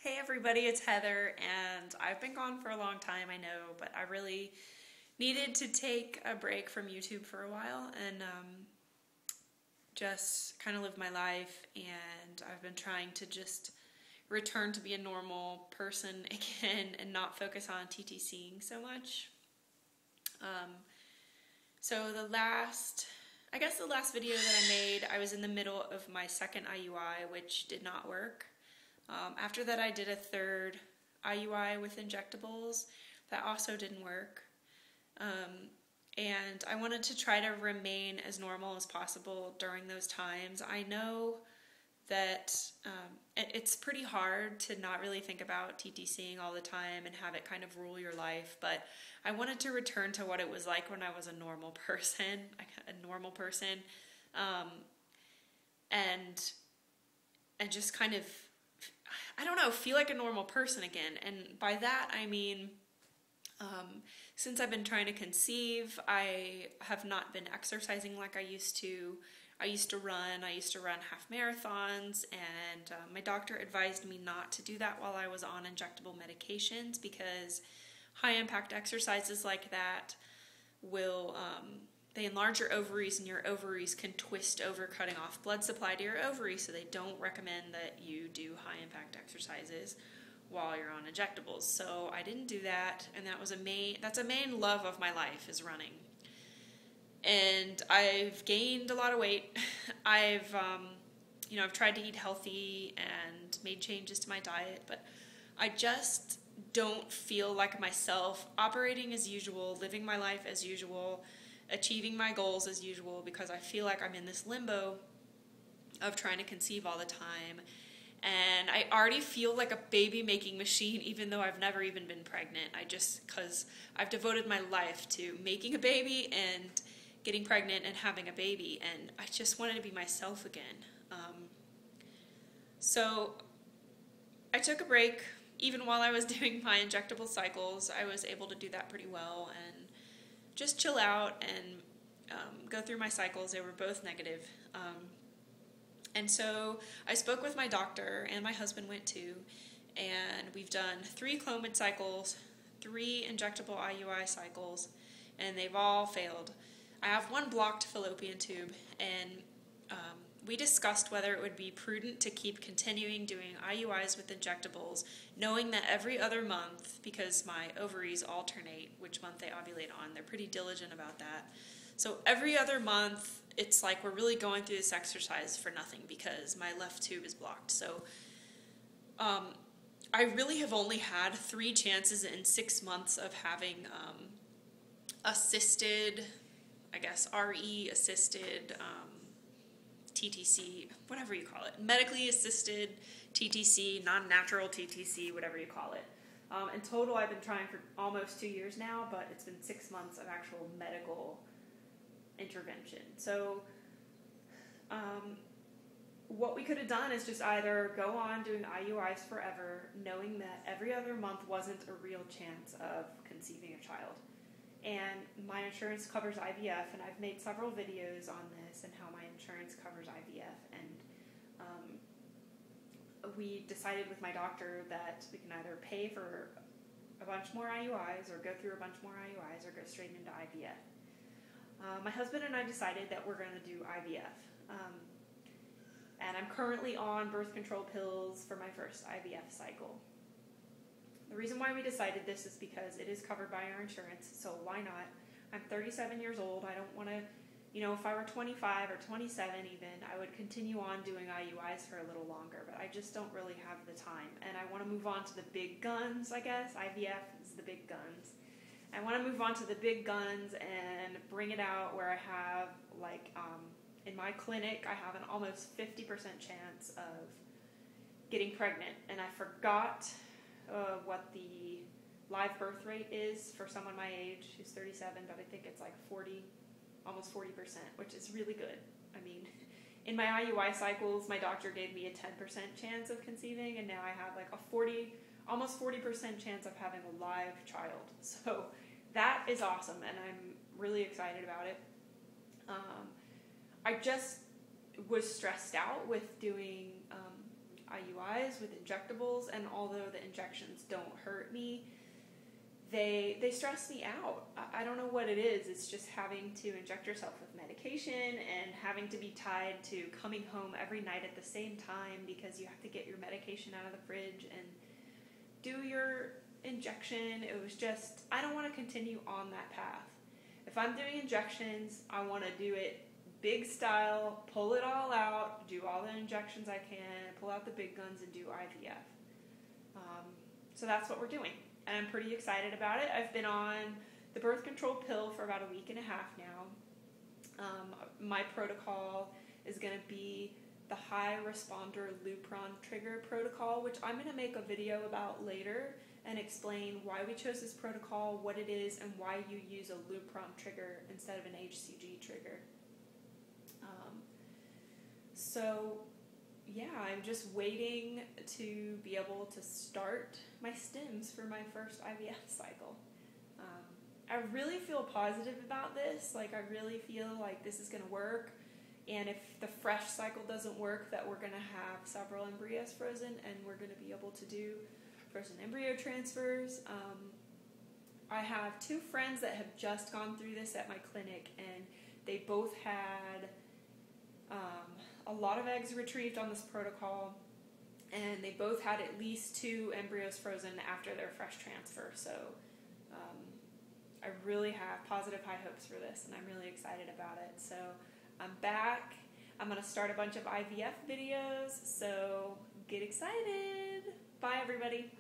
Hey everybody, it's Heather, and I've been gone for a long time, I know, but I really needed to take a break from YouTube for a while and just kind of live my life, and I've been trying to just return to be a normal person again and not focus on TTCing so much. So the last video that I made, I was in the middle of my second IUI, which did not work. After that, I did a third IUI with injectables. That also didn't work. And I wanted to try to remain as normal as possible during those times. I know that it's pretty hard to not really think about TTCing all the time and have it kind of rule your life, but I wanted to return to what it was like when I was a normal person, and just kind of, I don't know, feel like a normal person again. And by that I mean, since I've been trying to conceive, I have not been exercising like I used to. I used to run half marathons, and my doctor advised me not to do that while I was on injectable medications, because high impact exercises like that will, they enlarge your ovaries, and your ovaries can twist over, cutting off blood supply to your ovaries, so they don't recommend that you do high impact exercises while you're on injectables. So I didn't do that, and that's a main love of my life, is running. And I've gained a lot of weight. I've tried to eat healthy and made changes to my diet, but I just don't feel like myself operating as usual, living my life as usual, achieving my goals as usual, because I feel like I'm in this limbo of trying to conceive all the time. And I already feel like a baby-making machine, even though I've never even been pregnant. Because I've devoted my life to making a baby and getting pregnant and having a baby, and I just wanted to be myself again. So I took a break. Even while I was doing my injectable cycles, I was able to do that pretty well and just chill out and go through my cycles. They were both negative. And so I spoke with my doctor, and my husband went too, and we've done 3 Clomid cycles, 3 injectable IUI cycles, and they've all failed. I have 1 blocked fallopian tube, and we discussed whether it would be prudent to keep continuing doing IUIs with injectables, knowing that every other month, because my ovaries alternate which month they ovulate on, they're pretty diligent about that. So every other month, it's like we're really going through this exercise for nothing because my left tube is blocked. So I really have only had 3 chances in 6 months of having assisted, I guess, RE-assisted TTC, whatever you call it, medically assisted TTC, non-natural TTC, whatever you call it. In total, I've been trying for almost 2 years now, but it's been 6 months of actual medical intervention. So what we could have done is just either go on doing IUIs forever, knowing that every other month wasn't a real chance of conceiving a child. And my insurance covers IVF, and I've made several videos on this and how my insurance covers IVF. And we decided with my doctor that we can either pay for a bunch more IUIs or go through a bunch more IUIs or go straight into IVF. My husband and I decided that we're going to do IVF. And I'm currently on birth control pills for my first IVF cycle. The reason why we decided this is because it is covered by our insurance, so why not? I'm 37 years old. I don't want to, if I were 25 or 27 even, I would continue on doing IUIs for a little longer, but I just don't really have the time. And I want to move on to the big guns, I guess. IVF is the big guns. I want to move on to the big guns and bring it out where I have, in my clinic, I have an almost 50% chance of getting pregnant. And I forgot what the live birth rate is for someone my age who's 37, but I think it's like 40, almost 40%, which is really good. I mean, in my IUI cycles, my doctor gave me a 10% chance of conceiving, and now I have like a almost 40% chance of having a live child. So that is awesome, and I'm really excited about it. I just was stressed out with doing IUIs with injectables, and although the injections don't hurt me, they stress me out. I don't know what it is. It's just having to inject yourself with medication and having to be tied to coming home every night at the same time because you have to get your medication out of the fridge and do your injection. It was just, I don't want to continue on that path. If I'm doing injections, I want to do it big style, pull it all out, do all the injections I can, pull out the big guns and do IVF. So that's what we're doing. And I'm pretty excited about it. I've been on the birth control pill for about a week and a half now. My protocol is going to be the high responder Lupron trigger protocol, which I'm going to make a video about later and explain why we chose this protocol, what it is, and why you use a Lupron trigger instead of an HCG trigger. So yeah, I'm just waiting to be able to start my stims for my first IVF cycle. I really feel positive about this. Like, I really feel like this is going to work. And if the fresh cycle doesn't work, that we're going to have several embryos frozen and we're going to be able to do frozen embryo transfers. I have 2 friends that have just gone through this at my clinic, and they both had a lot of eggs retrieved on this protocol, and they both had at least 2 embryos frozen after their fresh transfer. So I really have positive high hopes for this, and I'm really excited about it. So I'm back. I'm going to start a bunch of IVF videos, so get excited. Bye, everybody.